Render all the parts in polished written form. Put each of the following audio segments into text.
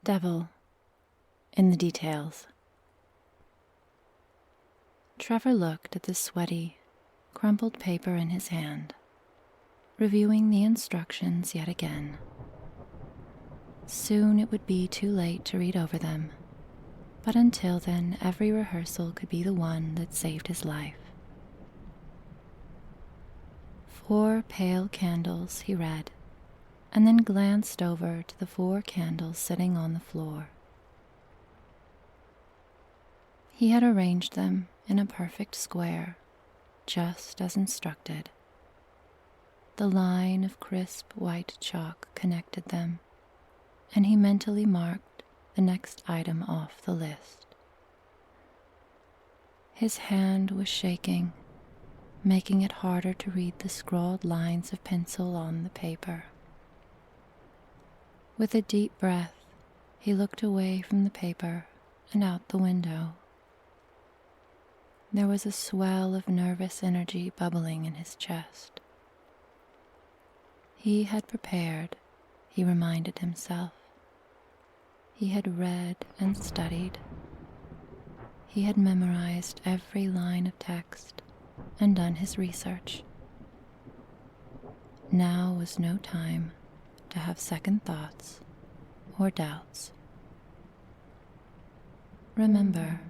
Devil in the details. Trevor looked at the sweaty, crumpled paper in his hand, reviewing the instructions yet again. Soon it would be too late to read over them, but until then every rehearsal could be the one that saved his life. 4 pale candles, he read, and then glanced over to the 4 candles sitting on the floor. He had arranged them in a perfect square, just as instructed. The line of crisp white chalk connected them, and he mentally marked the next item off the list. His hand was shaking, making it harder to read the scrawled lines of pencil on the paper. With a deep breath, he looked away from the paper and out the window. There was a swell of nervous energy bubbling in his chest. He had prepared, he reminded himself. He had read and studied. He had memorized every line of text and done his research. Now was no time to have second thoughts or doubts. Remember,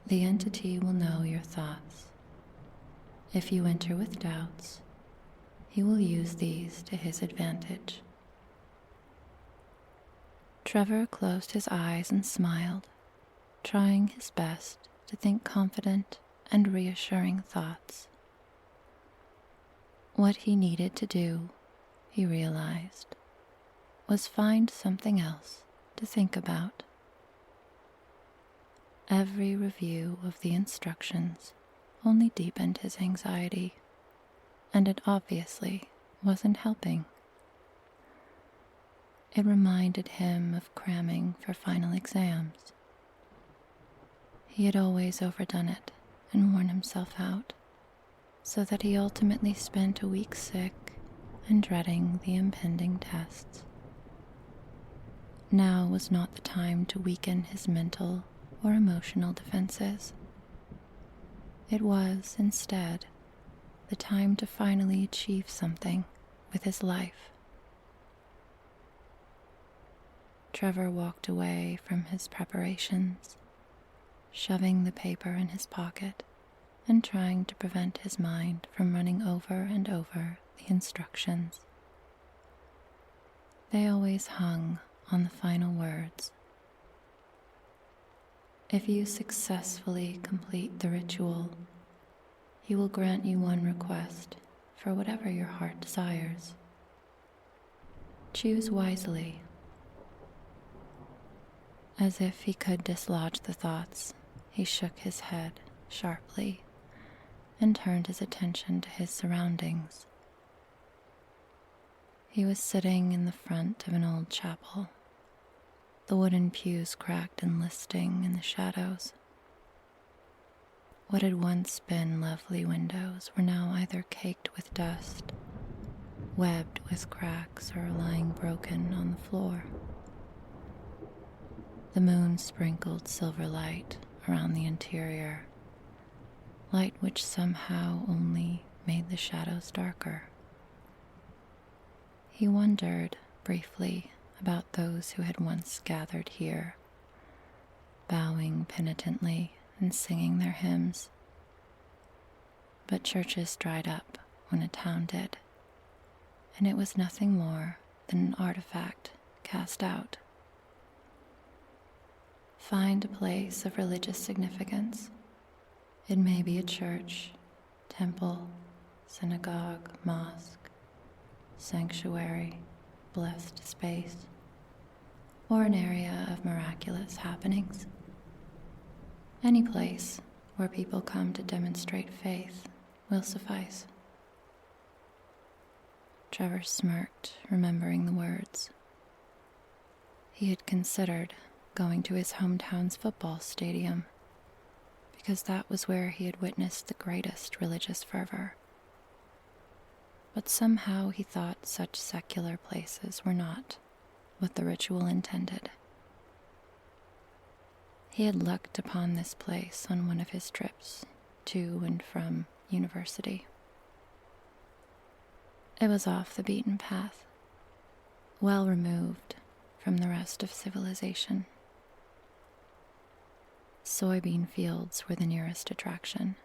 the entity will know your thoughts. If you enter with doubts, he will use these to his advantage. Trevor closed his eyes and smiled, trying his best to think confident and reassuring thoughts. What he needed to do, he realized, was find something else to think about. Every review of the instructions only deepened his anxiety, and it obviously wasn't helping. It reminded him of cramming for final exams. He had always overdone it and worn himself out, so that he ultimately spent a week sick and dreading the impending tests. Now was not the time to weaken his mental or emotional defenses. It was, instead, the time to finally achieve something with his life. Trevor walked away from his preparations, shoving the paper in his pocket and trying to prevent his mind from running over and over the instructions. They always hung on the final words. If you successfully complete the ritual, he will grant you one request for whatever your heart desires. Choose wisely. As if he could dislodge the thoughts, he shook his head sharply and turned his attention to his surroundings. He was sitting in the front of an old chapel, the wooden pews cracked and listing in the shadows. What had once been lovely windows were now either caked with dust, webbed with cracks, or lying broken on the floor. The moon sprinkled silver light around the interior, light which somehow only made the shadows darker. He wondered briefly about those who had once gathered here, bowing penitently and singing their hymns. But churches dried up when a town did, and it was nothing more than an artifact cast out. Find a place of religious significance. It may be a church, temple, synagogue, mosque, sanctuary, blessed space, or an area of miraculous happenings. Any place where people come to demonstrate faith will suffice. Trevor smirked, remembering the words. He had considered going to his hometown's football stadium, because that was where he had witnessed the greatest religious fervor. But somehow he thought such secular places were not what the ritual intended. He had looked upon this place on one of his trips to and from university. It was off the beaten path, well removed from the rest of civilization. Soybean fields were the nearest attraction,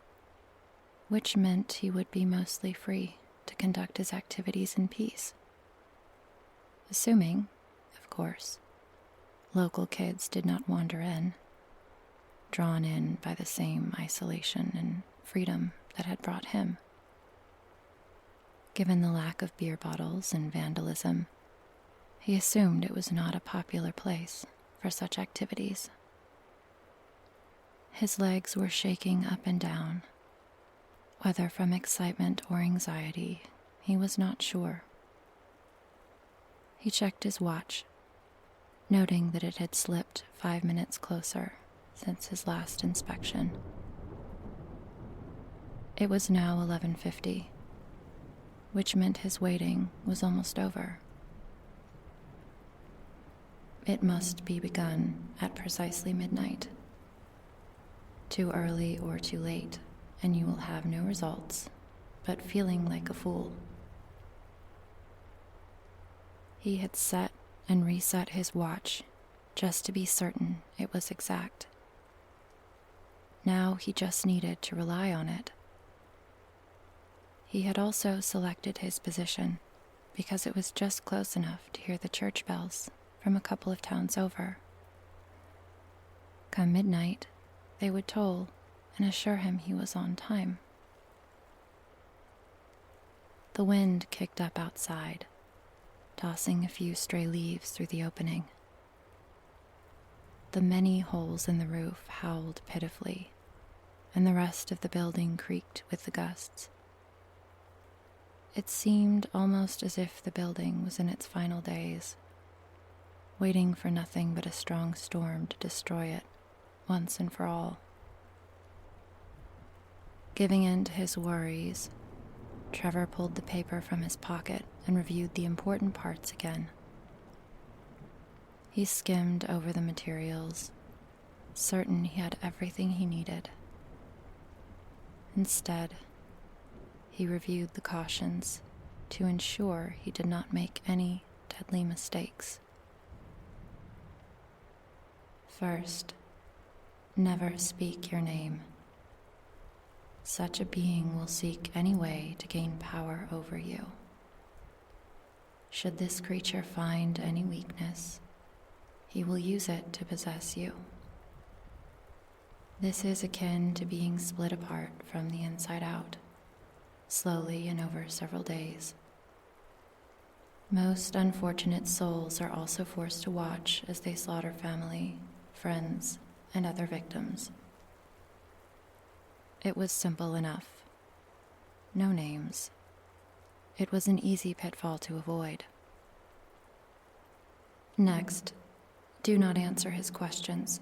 which meant he would be mostly free to conduct his activities in peace. Assuming, of course, local kids did not wander in, drawn in by the same isolation and freedom that had brought him. Given the lack of beer bottles and vandalism, he assumed it was not a popular place for such activities. His legs were shaking up and down. Whether from excitement or anxiety, he was not sure. He checked his watch, noting that it had slipped 5 minutes closer since his last inspection. It was now 11:50, which meant his waiting was almost over. It must be begun at precisely midnight. Too early or too late, and you will have no results, but feeling like a fool. He had set and reset his watch just to be certain it was exact. Now he just needed to rely on it. He had also selected his position because it was just close enough to hear the church bells from a couple of towns over. Come midnight, they would toll and assure him he was on time. The wind kicked up outside, tossing a few stray leaves through the opening. The many holes in the roof howled pitifully, and the rest of the building creaked with the gusts. It seemed almost as if the building was in its final days, waiting for nothing but a strong storm to destroy it once and for all. Giving in to his worries, Trevor pulled the paper from his pocket and reviewed the important parts again. He skimmed over the materials, certain he had everything he needed. Instead, he reviewed the cautions to ensure he did not make any deadly mistakes. First, never speak your name. Such a being will seek any way to gain power over you. Should this creature find any weakness, he will use it to possess you. This is akin to being split apart from the inside out, slowly and over several days. Most unfortunate souls are also forced to watch as they slaughter family, friends, and other victims. It was simple enough. No names. It was an easy pitfall to avoid. Next, do not answer his questions.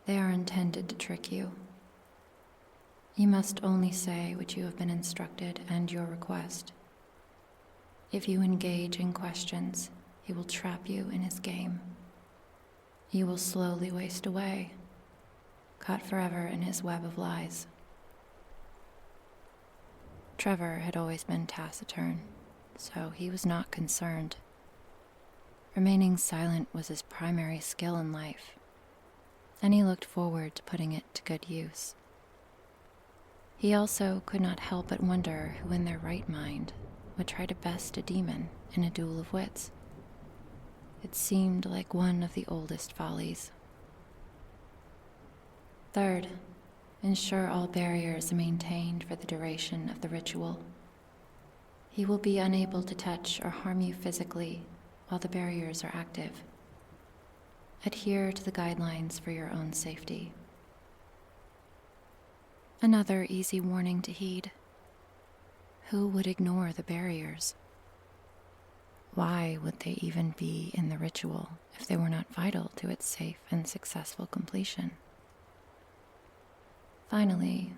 They are intended to trick you. You must only say what you have been instructed and your request. If you engage in questions, he will trap you in his game. You will slowly waste away, caught forever in his web of lies. Trevor had always been taciturn, so he was not concerned. Remaining silent was his primary skill in life, and he looked forward to putting it to good use. He also could not help but wonder who in their right mind would try to best a demon in a duel of wits. It seemed like one of the oldest follies. Third, ensure all barriers are maintained for the duration of the ritual. He will be unable to touch or harm you physically while the barriers are active. Adhere to the guidelines for your own safety. Another easy warning to heed. Who would ignore the barriers? Why would they even be in the ritual if they were not vital to its safe and successful completion? Finally,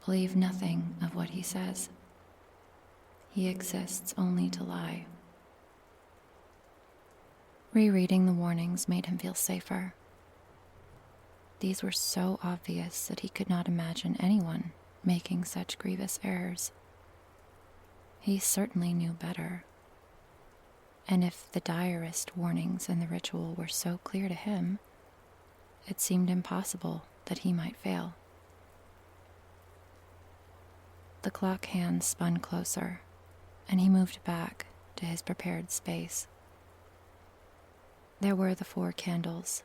believe nothing of what he says. He exists only to lie. Rereading the warnings made him feel safer. These were so obvious that he could not imagine anyone making such grievous errors. He certainly knew better. And if the direst warnings in the ritual were so clear to him, it seemed impossible that he might fail. The clock hands spun closer, and he moved back to his prepared space. There were the 4 candles,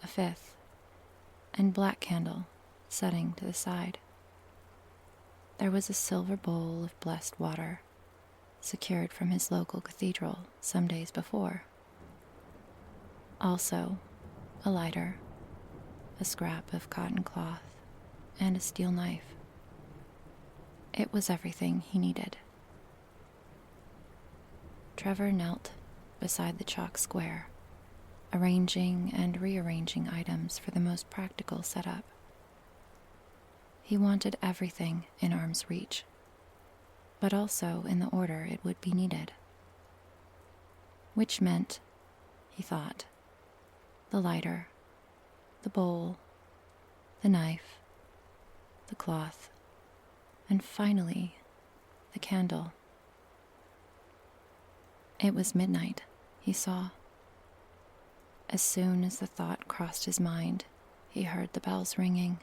a 5th, and black candle setting to the side. There was a silver bowl of blessed water, secured from his local cathedral some days before. Also, a lighter, a scrap of cotton cloth, and a steel knife. It was everything he needed. Trevor knelt beside the chalk square, arranging and rearranging items for the most practical setup. He wanted everything in arm's reach, but also in the order it would be needed. Which meant, he thought, the lighter, the bowl, the knife, the cloth, and finally, the candle. It was midnight, he saw. As soon as the thought crossed his mind, he heard the bells ringing.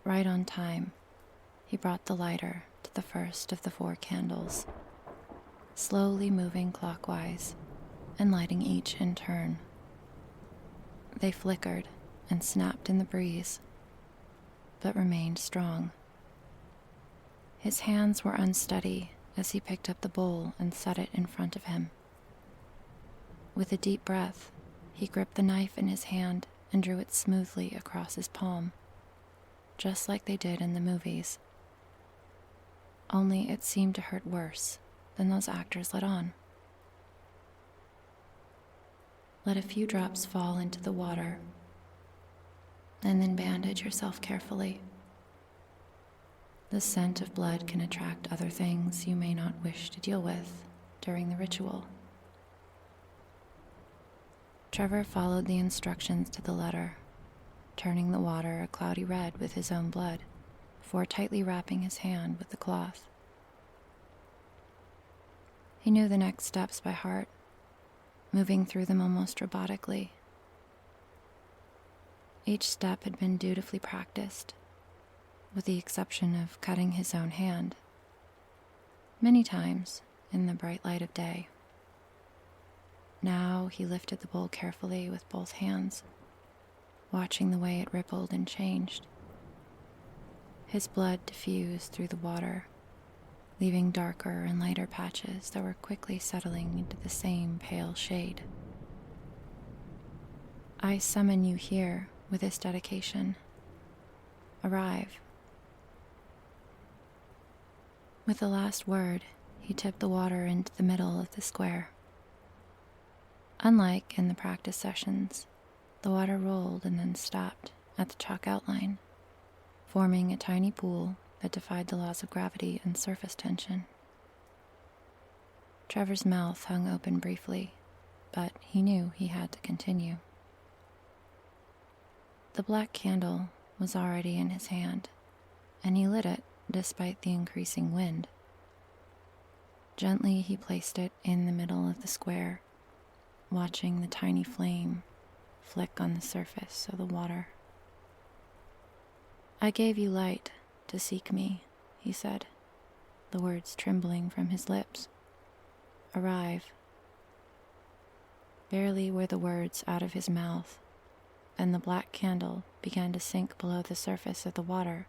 Right on time, he brought the lighter to the first of the 4 candles, slowly moving clockwise and lighting each in turn. They flickered and snapped in the breeze, but remained strong. His hands were unsteady as he picked up the bowl and set it in front of him. With a deep breath, he gripped the knife in his hand and drew it smoothly across his palm, just like they did in the movies. Only it seemed to hurt worse than those actors let on. Let a few drops fall into the water, and then bandage yourself carefully. The scent of blood can attract other things you may not wish to deal with during the ritual. Trevor followed the instructions to the letter, turning the water a cloudy red with his own blood, before tightly wrapping his hand with the cloth. He knew the next steps by heart, moving through them almost robotically. Each step had been dutifully practiced, with the exception of cutting his own hand, many times in the bright light of day. Now he lifted the bowl carefully with both hands, watching the way it rippled and changed. His blood diffused through the water, leaving darker and lighter patches that were quickly settling into the same pale shade. I summon you here with this dedication. Arrive. With the last word, he tipped the water into the middle of the square. Unlike in the practice sessions, the water rolled and then stopped at the chalk outline, forming a tiny pool that defied the laws of gravity and surface tension. Trevor's mouth hung open briefly, but he knew he had to continue. The black candle was already in his hand, and he lit it despite the increasing wind. Gently he placed it in the middle of the square, watching the tiny flame flick on the surface of the water. I gave you light to seek me, he said, the words trembling from his lips. Arrive. Barely were the words out of his mouth, and the black candle began to sink below the surface of the water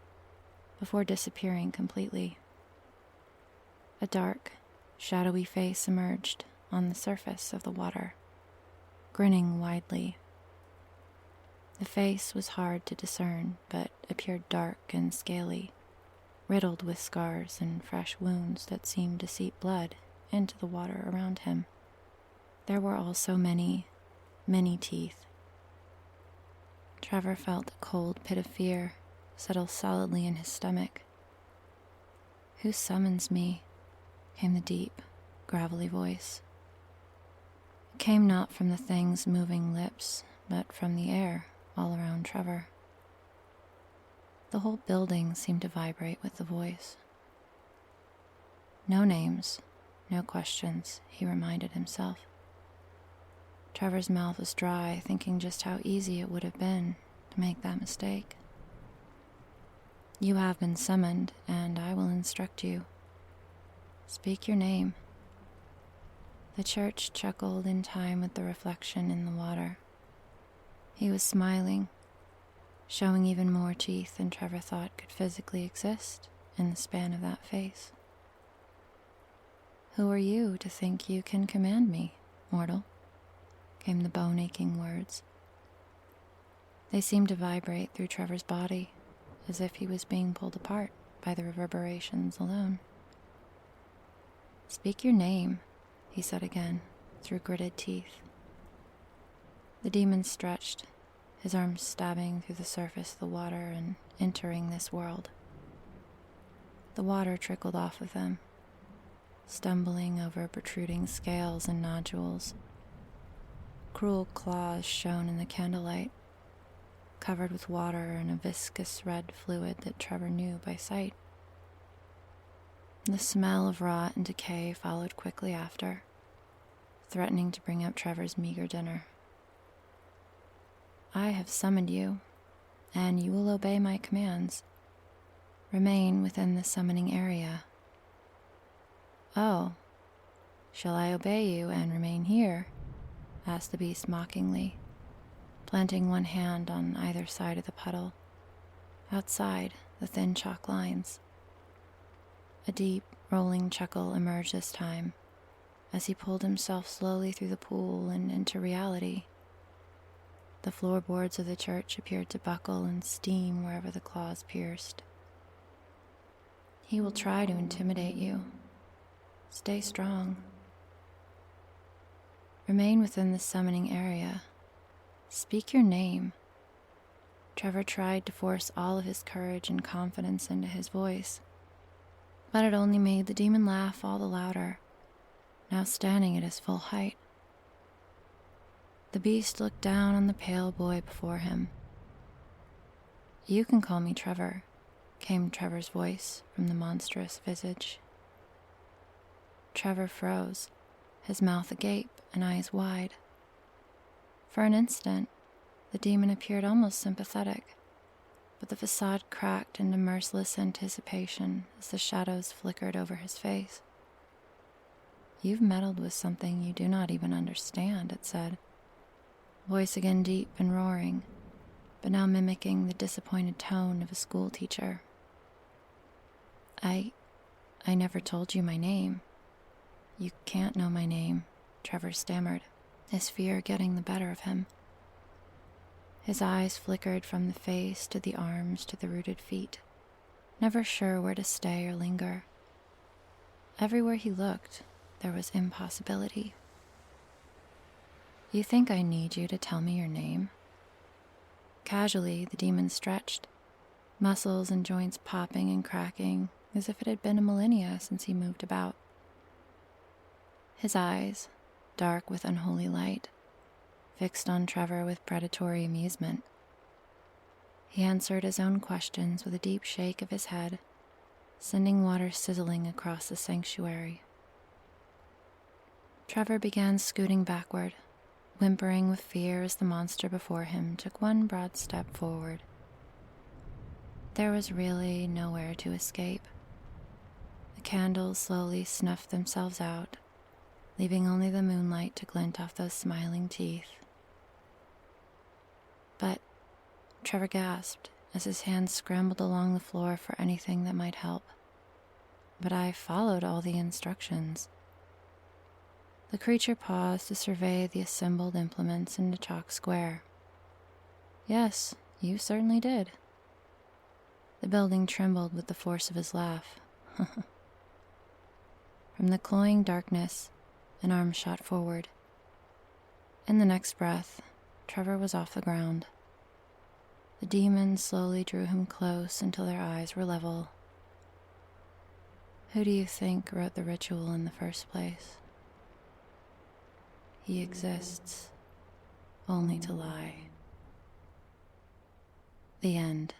before disappearing completely. A dark, shadowy face emerged on the surface of the water, grinning widely. The face was hard to discern, but appeared dark and scaly, riddled with scars and fresh wounds that seemed to seep blood into the water around him. There were also many, many teeth. Trevor felt a cold pit of fear settle solidly in his stomach. Who summons me? Came the deep, gravelly voice. It came not from the thing's moving lips, but from the air all around Trevor. The whole building seemed to vibrate with the voice. No names, no questions, he reminded himself. Trevor's mouth was dry, thinking just how easy it would have been to make that mistake. You have been summoned, and I will instruct you. Speak your name. The church chuckled in time with the reflection in the water. He was smiling, showing even more teeth than Trevor thought could physically exist in the span of that face. Who are you to think you can command me, mortal? Came the bone-aching words. They seemed to vibrate through Trevor's body, as if he was being pulled apart by the reverberations alone. Speak your name, he said again, through gritted teeth. The demon stretched, his arms stabbing through the surface of the water and entering this world. The water trickled off of them, stumbling over protruding scales and nodules. Cruel claws shone in the candlelight, covered with water and a viscous red fluid that Trevor knew by sight. The smell of rot and decay followed quickly after, threatening to bring up Trevor's meager dinner. I have summoned you, and you will obey my commands. Remain within the summoning area. Oh, shall I obey you and remain here? Asked the beast mockingly, planting one hand on either side of the puddle, outside the thin chalk lines. A deep, rolling chuckle emerged this time, as he pulled himself slowly through the pool and into reality. The floorboards of the church appeared to buckle and steam wherever the claws pierced. He will try to intimidate you. Stay strong. Remain within the summoning area. Speak your name. Trevor tried to force all of his courage and confidence into his voice, but it only made the demon laugh all the louder, now standing at his full height. The beast looked down on the pale boy before him. You can call me Trevor, came Trevor's voice from the monstrous visage. Trevor froze, his mouth agape and eyes wide. For an instant, the demon appeared almost sympathetic, but the facade cracked into merciless anticipation as the shadows flickered over his face. You've meddled with something you do not even understand, it said, voice again deep and roaring, but now mimicking the disappointed tone of a school teacher. I never told you my name. You can't know my name, Trevor stammered, his fear getting the better of him. His eyes flickered from the face to the arms to the rooted feet, never sure where to stay or linger. Everywhere he looked, there was impossibility. You think I need you to tell me your name? Casually, the demon stretched, muscles and joints popping and cracking as if it had been a millennia since he moved about. His eyes, dark with unholy light, fixed on Trevor with predatory amusement. He answered his own questions with a deep shake of his head, sending water sizzling across the sanctuary. Trevor began scooting backward, whimpering with fear as the monster before him took one broad step forward. There was really nowhere to escape. The candles slowly snuffed themselves out, leaving only the moonlight to glint off those smiling teeth. But Trevor gasped as his hands scrambled along the floor for anything that might help. But I followed all the instructions. The creature paused to survey the assembled implements in the chalk square. Yes, you certainly did. The building trembled with the force of his laugh. From the cloying darkness, an arm shot forward. In the next breath, Trevor was off the ground. The demon slowly drew him close until their eyes were level. Who do you think wrote the ritual in the first place? He exists, only to lie. The end.